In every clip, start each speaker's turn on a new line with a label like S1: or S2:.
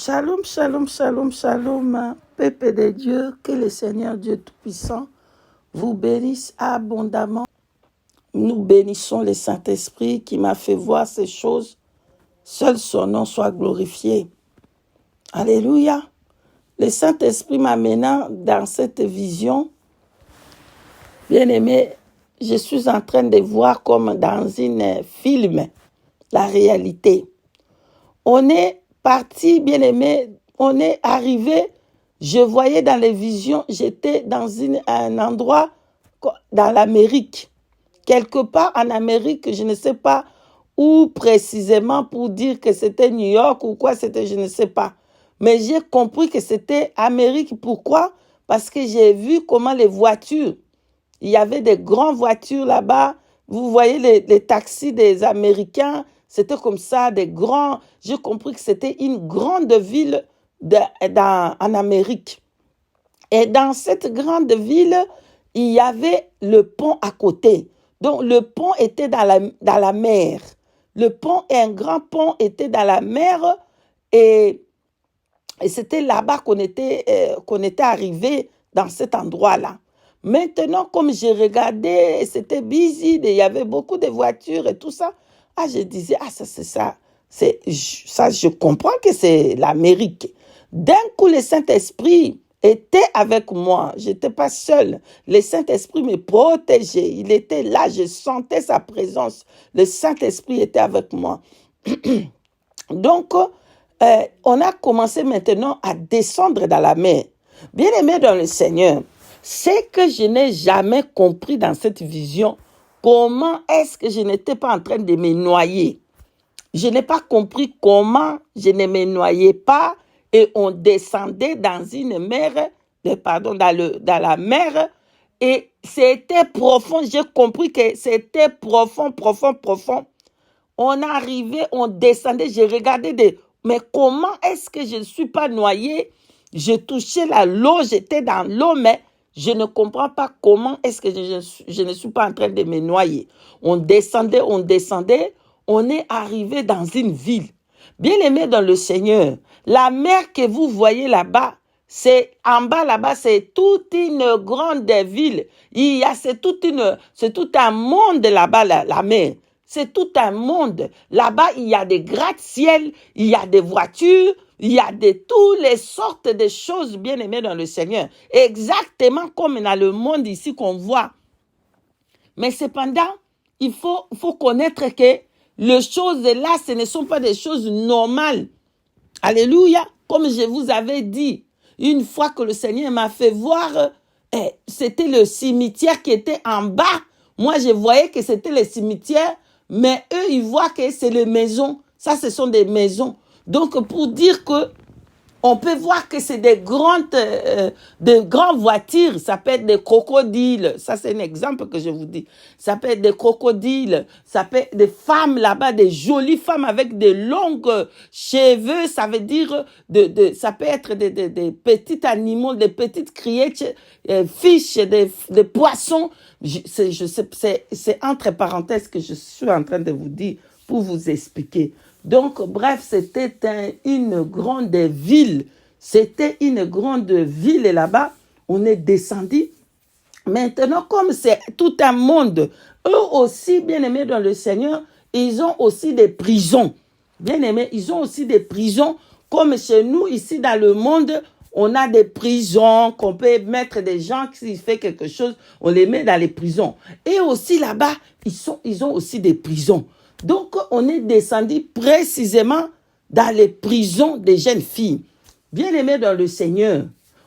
S1: Shalom, shalom, shalom, shalom, peuple de Dieu, que le Seigneur Dieu Tout-Puissant vous bénisse abondamment. Nous bénissons le Saint-Esprit qui m'a fait voir ces choses. Seul son nom soit glorifié. Alléluia. Le Saint-Esprit m'amenant dans cette vision. Bien-aimé, je suis en train de voir comme dans un film la réalité. On est parti, bien-aimé, on est arrivé, je voyais dans les visions, j'étais dans un endroit dans l'Amérique. Quelque part en Amérique, je ne sais pas où précisément pour dire que c'était New York ou quoi c'était, je ne sais pas. Mais j'ai compris que c'était Amérique. Pourquoi? Parce que j'ai vu comment les voitures, il y avait des grandes voitures là-bas. Vous voyez les taxis des Américains, c'était comme ça, des grands. J'ai compris que c'était une grande ville en Amérique. Et dans cette grande ville, il y avait le pont à côté. Donc le pont était dans la mer. Le pont et un grand pont étaient dans la mer et c'était là-bas qu'on était arrivé dans cet endroit-là. Maintenant, comme je regardais, c'était busy, il y avait beaucoup de voitures et tout ça. Ah, je disais, ah, ça, c'est ça. Ça, je comprends que c'est l'Amérique. D'un coup, le Saint-Esprit était avec moi. Je n'étais pas seule. Le Saint-Esprit me protégeait. Il était là. Je sentais sa présence. Le Saint-Esprit était avec moi. Donc, on a commencé maintenant à descendre dans la mer. Bien-aimé dans le Seigneur, c'est que je n'ai jamais compris dans cette vision comment est-ce que je n'étais pas en train de me noyer. Je n'ai pas compris comment je ne me noyais pas et on descendait dans une mer, dans la mer et c'était profond. J'ai compris que c'était profond. On arrivait, on descendait, je regardais mais comment est-ce que je ne suis pas noyée? Je touchais l'eau, j'étais dans l'eau, mais je ne comprends pas comment est-ce que je ne suis pas en train de me noyer. On descendait, on est arrivé dans une ville. Bien-aimé dans le Seigneur, la mer que vous voyez là-bas, c'est en bas là-bas, c'est toute une grande ville. C'est tout un monde là-bas, la mer. C'est tout un monde. Là-bas, il y a des gratte-ciel, il y a des voitures, il y a de toutes les sortes de choses bien-aimées dans le Seigneur. Exactement comme dans le monde ici qu'on voit. Mais cependant, il faut connaître que les choses là, ce ne sont pas des choses normales. Alléluia. Comme je vous avais dit, une fois que le Seigneur m'a fait voir, c'était le cimetière qui était en bas. Moi, je voyais que c'était le cimetière, mais eux, ils voient que c'est les maisons. Ça, ce sont des maisons. Donc, pour dire que on peut voir que c'est des grandes voitures. Ça peut être des crocodiles. Ça, c'est un exemple que je vous dis. Ça peut être des crocodiles. Ça peut être des femmes là-bas, des jolies femmes avec des longs cheveux. Ça veut dire, ça peut être des petits animaux, des petites criettes, fiches, des poissons. C'est entre parenthèses que je suis en train de vous dire pour vous expliquer. Donc, bref, c'était une grande ville. C'était une grande ville là-bas. On est descendu. Maintenant, comme c'est tout un monde, eux aussi, bien-aimés dans le Seigneur, ils ont aussi des prisons. Bien-aimés, ils ont aussi des prisons. Comme chez nous, ici dans le monde, on a des prisons qu'on peut mettre des gens qui font quelque chose, on les met dans les prisons. Et aussi là-bas, ils ont aussi des prisons. Donc, on est descendu précisément dans les prisons des jeunes filles. Bien-aimés dans le Seigneur,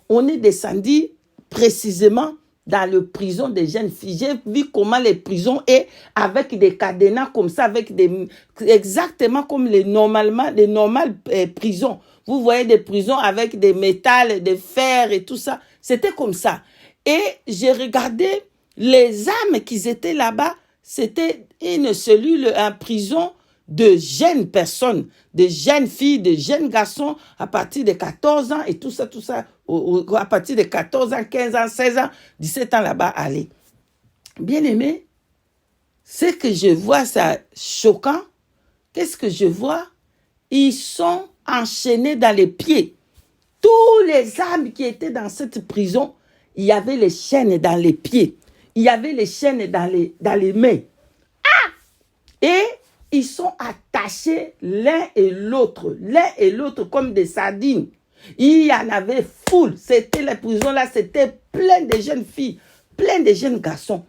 S1: on est descendu précisément dans les prisons des jeunes filles. J'ai vu comment les prisons est avec des cadenas comme ça, exactement comme les normales prisons. Vous voyez des prisons avec des métals, des fers et tout ça. C'était comme ça. Et j'ai regardé les âmes qui étaient là-bas. C'était une cellule, une prison de jeunes personnes, de jeunes filles, de jeunes garçons à partir de 14 ans et tout ça, à partir de 14 ans, 15 ans, 16 ans, 17 ans là-bas, allez. Bien aimé, ce que je vois, c'est choquant. Qu'est-ce que je vois? Ils sont enchaînés dans les pieds. Tous les âmes qui étaient dans cette prison, il y avait les chaînes dans les pieds. Il y avait les chaînes dans les mains. Et ils sont attachés l'un et l'autre comme des sardines. Il y en avait foule. C'était la prison là, c'était plein de jeunes filles, plein de jeunes garçons.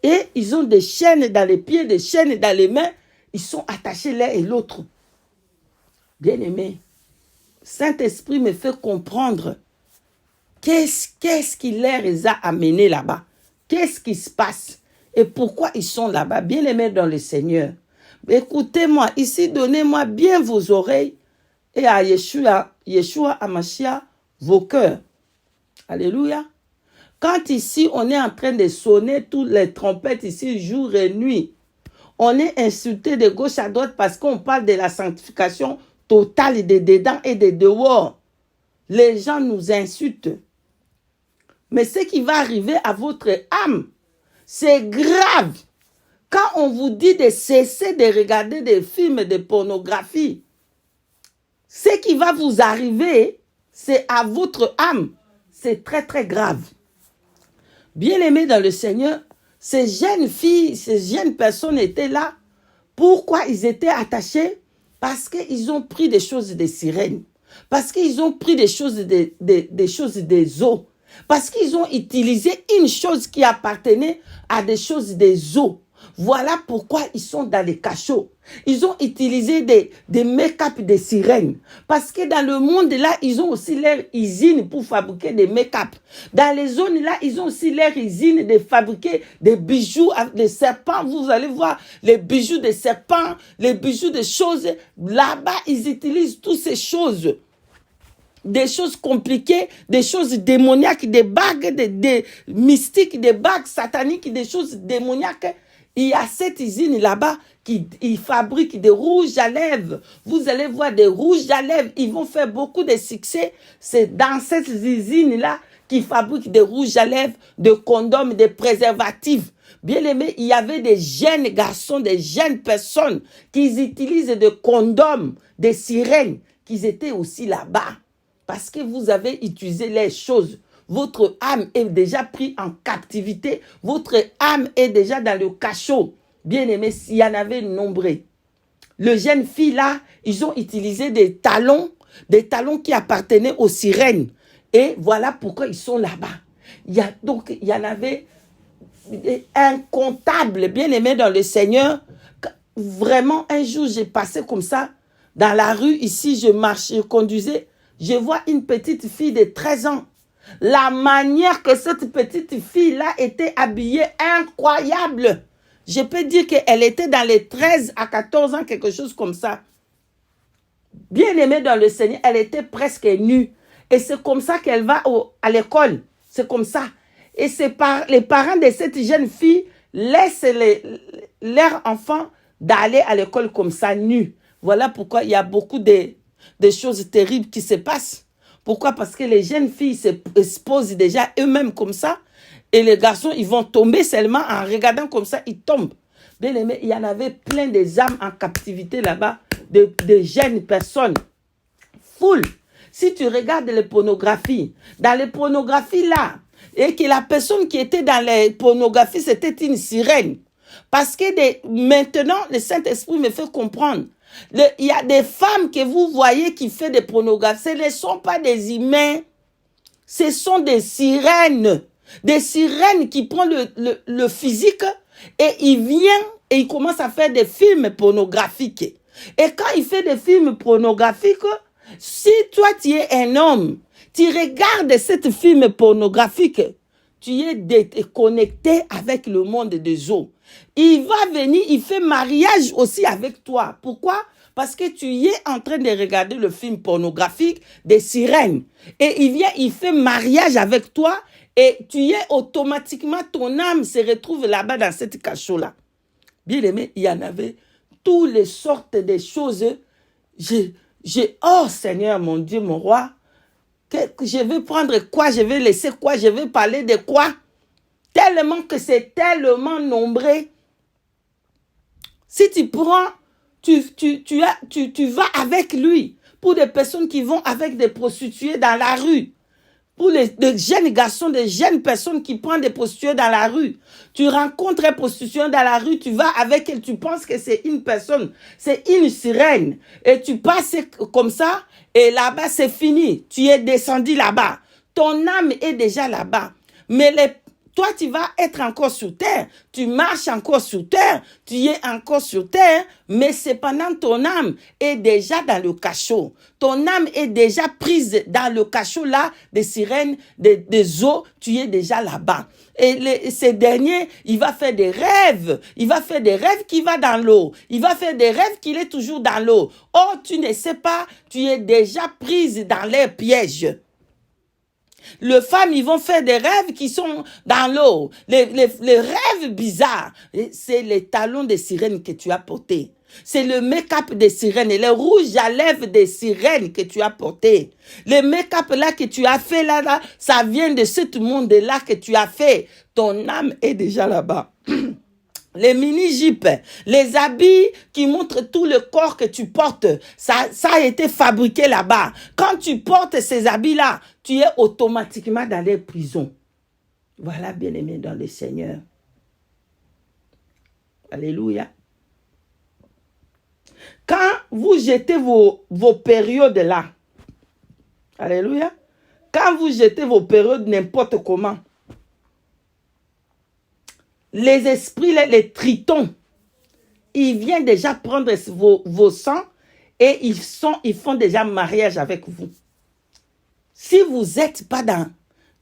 S1: Et ils ont des chaînes dans les pieds, des chaînes dans les mains. Ils sont attachés l'un et l'autre. Bien-aimé, Saint-Esprit me fait comprendre qu'est-ce qui les a amenés là-bas. Qu'est-ce qui se passe et pourquoi ils sont là-bas. Bien-aimés dans le Seigneur, écoutez-moi ici, donnez-moi bien vos oreilles et à Yeshua Hamashiach, vos cœurs. Alléluia. Quand ici, on est en train de sonner toutes les trompettes ici, jour et nuit, on est insulté de gauche à droite parce qu'on parle de la sanctification totale de dedans et de dehors. Les gens nous insultent. Mais ce qui va arriver à votre âme, c'est grave. Quand on vous dit de cesser de regarder des films de pornographie, ce qui va vous arriver, c'est à votre âme. C'est très, très grave. Bien-aimés dans le Seigneur, ces jeunes filles, ces jeunes personnes étaient là. Pourquoi ils étaient attachés? Parce qu'ils ont pris des choses des sirènes. Parce qu'ils ont pris des choses des eaux. Parce qu'ils ont utilisé une chose qui appartenait à des choses des eaux. Voilà pourquoi ils sont dans les cachots. Ils ont utilisé des make-up des sirènes. Parce que dans le monde là, ils ont aussi leur usine pour fabriquer des make-up. Dans les zones là, ils ont aussi leur usine de fabriquer des bijoux des serpents. Vous allez voir les bijoux des serpents, les bijoux des choses. Là-bas, ils utilisent toutes ces choses. Des choses compliquées, des choses démoniaques, des bagues, des mystiques, des bagues sataniques, des choses démoniaques. Il y a cette usine là-bas qui fabrique des rouges à lèvres. Vous allez voir des rouges à lèvres. Ils vont faire beaucoup de succès. C'est dans cette usine-là qui fabrique des rouges à lèvres, des condoms, des préservatifs. Bien aimé, il y avait des jeunes garçons, des jeunes personnes qui utilisent des condoms, des sirènes, qui étaient aussi là-bas. Parce que vous avez utilisé les choses. Votre âme est déjà prise en captivité. Votre âme est déjà dans le cachot. Bien aimé, s'il y en avait nombreux. Les jeunes filles là, ils ont utilisé des talons qui appartenaient aux sirènes. Et voilà pourquoi ils sont là-bas. Donc, il y en avait incomptables, bien aimés dans le Seigneur. Vraiment, un jour, j'ai passé comme ça. Dans la rue, ici, je marchais, je conduisais. Je vois une petite fille de 13 ans. La manière que cette petite fille-là était habillée, incroyable. Je peux dire qu'elle était dans les 13 à 14 ans, quelque chose comme ça. Bien aimée dans le Seigneur, elle était presque nue. Et c'est comme ça qu'elle va à l'école. C'est comme ça. Et les parents de cette jeune fille laissent leurs enfants d'aller à l'école comme ça, nus. Voilà pourquoi il y a beaucoup de choses terribles qui se passent. Pourquoi? Parce que les jeunes filles s'exposent déjà eux-mêmes comme ça. Et les garçons, ils vont tomber seulement en regardant comme ça, ils tombent. Bien aimé, il y en avait plein des âmes en captivité là-bas, de jeunes personnes. Foule. Si tu regardes les pornographies, dans les pornographies là, et que la personne qui était dans les pornographies, c'était une sirène. Parce que maintenant, le Saint-Esprit me fait comprendre. Il y a des femmes que vous voyez qui font des pornographies. Ce ne sont pas des humains. Ce sont des sirènes. Des sirènes qui prennent le physique et ils viennent et ils commencent à faire des films pornographiques. Et quand ils font des films pornographiques, si toi tu es un homme, tu regardes cette film pornographique, tu es déconnecté avec le monde des eaux. Il va venir, il fait mariage aussi avec toi. Pourquoi? Parce que tu es en train de regarder le film pornographique des sirènes. Et il vient, il fait mariage avec toi et tu es automatiquement, ton âme se retrouve là-bas dans cette cachot-là. Bien aimé, il y en avait toutes les sortes de choses. Oh Seigneur, mon Dieu, mon roi, je vais prendre quoi? Je vais laisser quoi? Je vais parler de quoi? Tellement que c'est tellement nombreux. Si tu prends, tu vas avec lui. pour des personnes qui vont avec des prostituées dans la rue. Pour les jeunes garçons, des jeunes personnes qui prennent des prostituées dans la rue. Tu rencontres un prostituée dans la rue, tu vas avec elle, tu penses que c'est une personne, c'est une sirène. Et tu passes comme ça, et là-bas, c'est fini. Tu es descendu là-bas. Ton âme est déjà là-bas. Mais toi, tu vas être encore sur terre. Tu marches encore sur terre. Tu es encore sur terre. Mais cependant, ton âme est déjà dans le cachot. Ton âme est déjà prise dans le cachot là, des sirènes, des eaux. Tu es déjà là-bas. Et ces derniers, il va faire des rêves. Il va faire des rêves qu'il va dans l'eau. Il va faire des rêves qu'il est toujours dans l'eau. Oh, tu ne sais pas, tu es déjà prise dans leurs pièges. Les femmes, ils vont faire des rêves qui sont dans l'eau. Les rêves bizarres. C'est les talons des sirènes que tu as portés. C'est le make-up des sirènes et le rouge à lèvres des sirènes que tu as porté. Le make-up là que tu as fait là, ça vient de ce monde-là que tu as fait. Ton âme est déjà là-bas. Les mini-jupes, les habits qui montrent tout le corps que tu portes, ça a été fabriqué là-bas. Quand tu portes ces habits-là, tu es automatiquement dans les prisons. Voilà, bien-aimés dans le Seigneur. Alléluia. Quand vous jetez vos périodes là, alléluia, quand vous jetez vos périodes n'importe comment, les esprits, les tritons, ils viennent déjà prendre vos sangs et ils font déjà mariage avec vous. Si vous n'êtes pas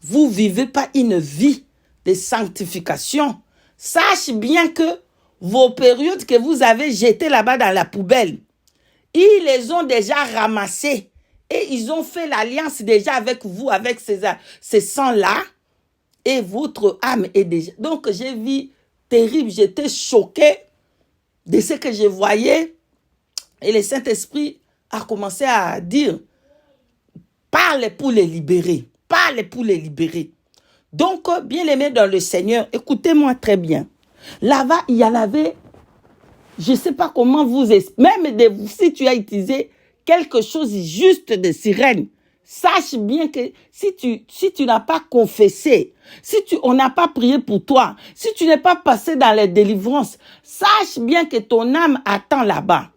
S1: vous vivez pas une vie de sanctification, sache bien que vos périodes que vous avez jetées là-bas dans la poubelle, ils les ont déjà ramassées et ils ont fait l'alliance déjà avec vous, avec ces sangs-là. Et votre âme est déjà... Donc, j'ai vu terrible, j'étais choquée de ce que je voyais. Et le Saint-Esprit a commencé à dire, parle pour les libérer. Parle pour les libérer. Donc, bien-aimés dans le Seigneur, écoutez-moi très bien. Là-bas, il y en avait, je ne sais pas comment même si tu as utilisé quelque chose juste de sirène, sache bien que si tu n'as pas confessé, on n'a pas prié pour toi, si tu n'es pas passé dans les délivrances, sache bien que ton âme attend là-bas.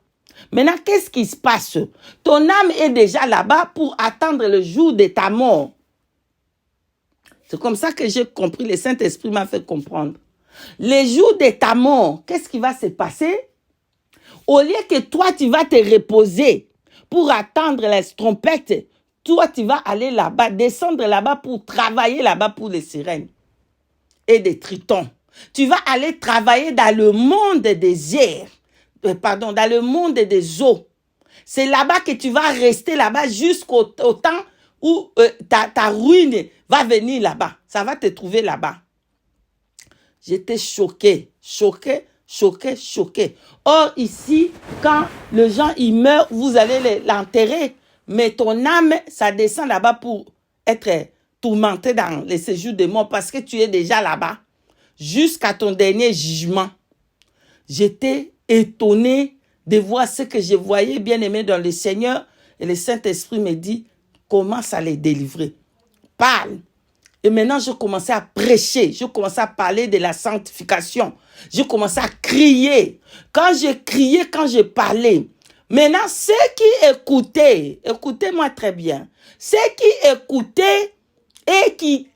S1: Maintenant, qu'est-ce qui se passe? Ton âme est déjà là-bas pour attendre le jour de ta mort. C'est comme ça que j'ai compris, le Saint-Esprit m'a fait comprendre. Le jour de ta mort, qu'est-ce qui va se passer? Au lieu que toi, tu vas te reposer pour attendre les trompettes, toi, tu vas aller là-bas, descendre là-bas pour travailler là-bas pour les sirènes et des tritons. Tu vas aller travailler dans le monde des airs, dans le monde des eaux. C'est là-bas que tu vas rester là-bas jusqu'au temps où ta ruine va venir là-bas. Ça va te trouver là-bas. J'étais choquée. Or, ici, quand les gens ils meurent, vous allez l'enterrer. Mais ton âme, ça descend là-bas pour être tourmenté dans les séjours de mort parce que tu es déjà là-bas jusqu'à ton dernier jugement. J'étais étonnée de voir ce que je voyais, bien-aimé dans le Seigneur. Et le Saint-Esprit me dit, commence à les délivrer. Parle. Et maintenant, je commençais à prêcher. Je commençais à parler de la sanctification. Je commençais à crier. Quand je criais, quand je parlais, maintenant, ceux qui écoutaient, écoutez-moi très bien, ceux qui écoutaient et qui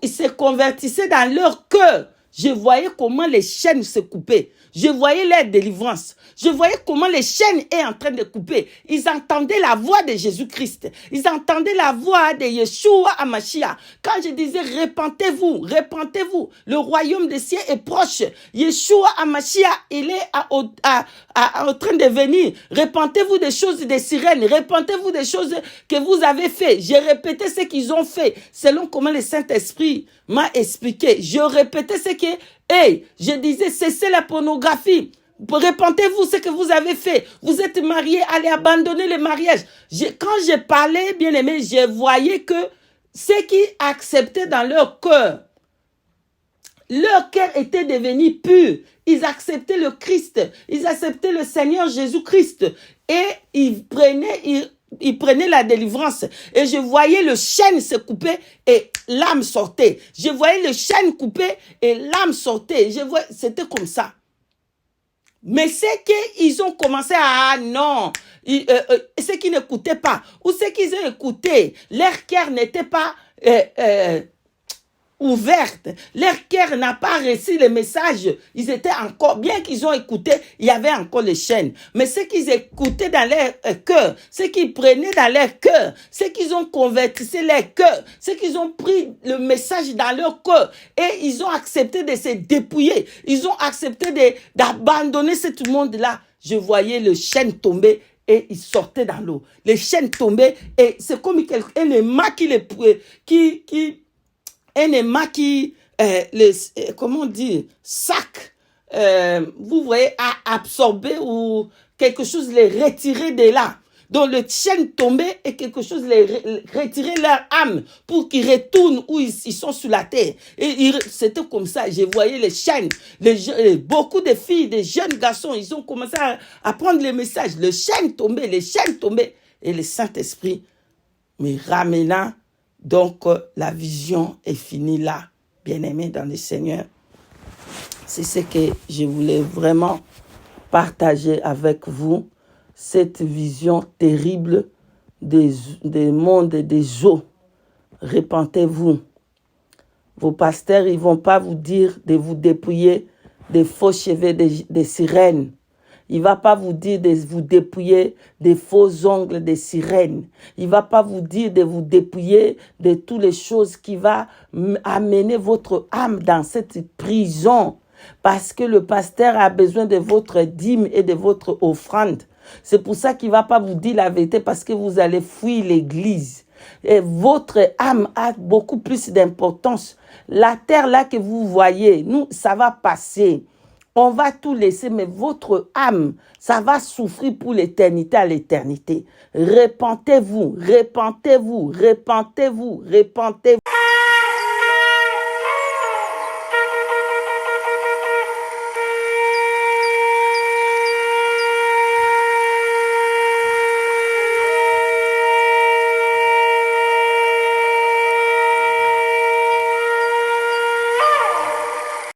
S1: se convertissaient dans leur cœur, je voyais comment les chaînes se coupaient. Je voyais leur délivrance. Je voyais comment les chaînes étaient en train de couper. Ils entendaient la voix de Jésus-Christ. Ils entendaient la voix de Yeshua HaMashiach. Quand je disais, repentez-vous, repentez-vous. Le royaume des cieux est proche. Yeshua HaMashiach, il est en train de venir. Repentez-vous des choses des sirènes. Repentez-vous des choses que vous avez fait. J'ai répété ce qu'ils ont fait selon comment le Saint-Esprit m'a expliqué. Je répétais ce que je disais, cessez la pornographie. Repentez-vous ce que vous avez fait. Vous êtes mariés, allez abandonner le mariage. Quand je parlais, bien aimé, je voyais que ceux qui acceptaient dans leur cœur était devenu pur. Ils acceptaient le Christ. Ils acceptaient le Seigneur Jésus-Christ. Et ils prenaient, il prenait la délivrance et je voyais le chêne se couper et l'âme sortait. Je voyais le chêne couper et l'âme sortait. C'était comme ça. Mais c'est qu'ils ont commencé à... non, ceux qui n'écoutaient pas, ou ceux qui ont écouté, leur cœur n'était pas ouverte. Leur cœur n'a pas reçu le message. Ils étaient encore, bien qu'ils ont écouté, il y avait encore les chaînes. Mais ceux qu'ils écoutaient dans leur cœur, ceux qui prenaient dans leur cœur, ceux qui ont convertissé leur cœur, ceux qui ont pris le message dans leur cœur et ils ont accepté de se dépouiller. Ils ont accepté d'abandonner ce monde-là. Je voyais le chêne tomber et il sortait dans l'eau. Les chaînes tombaient et c'est comme un aimant un aimant qui, comment dire, sac, vous voyez, a absorbé ou quelque chose les retirer de là. Donc le chaîne tombait et quelque chose les retirait leur âme pour qu'ils retournent où ils sont sur la terre. Et c'était comme ça, je voyais les chaînes, beaucoup de filles, des jeunes garçons, ils ont commencé à prendre les messages. Le chaîne tombait, les chaînes tombaient et le Saint-Esprit me ramena. Donc, la vision est finie là, bien-aimés dans le Seigneur. C'est ce que je voulais vraiment partager avec vous, cette vision terrible des mondes et des eaux. Repentez-vous. Vos pasteurs, ils ne vont pas vous dire de vous dépouiller des faux cheveux des sirènes. Il ne va pas vous dire de vous dépouiller des faux ongles des sirènes. Il ne va pas vous dire de vous dépouiller de toutes les choses qui vont amener votre âme dans cette prison. Parce que le pasteur a besoin de votre dîme et de votre offrande. C'est pour ça qu'il ne va pas vous dire la vérité parce que vous allez fuir l'église. Et votre âme a beaucoup plus d'importance. La terre là que vous voyez, nous, ça va passer. On va tout laisser, mais votre âme, ça va souffrir pour l'éternité à l'éternité. Repentez-vous, repentez-vous, repentez-vous, repentez-vous.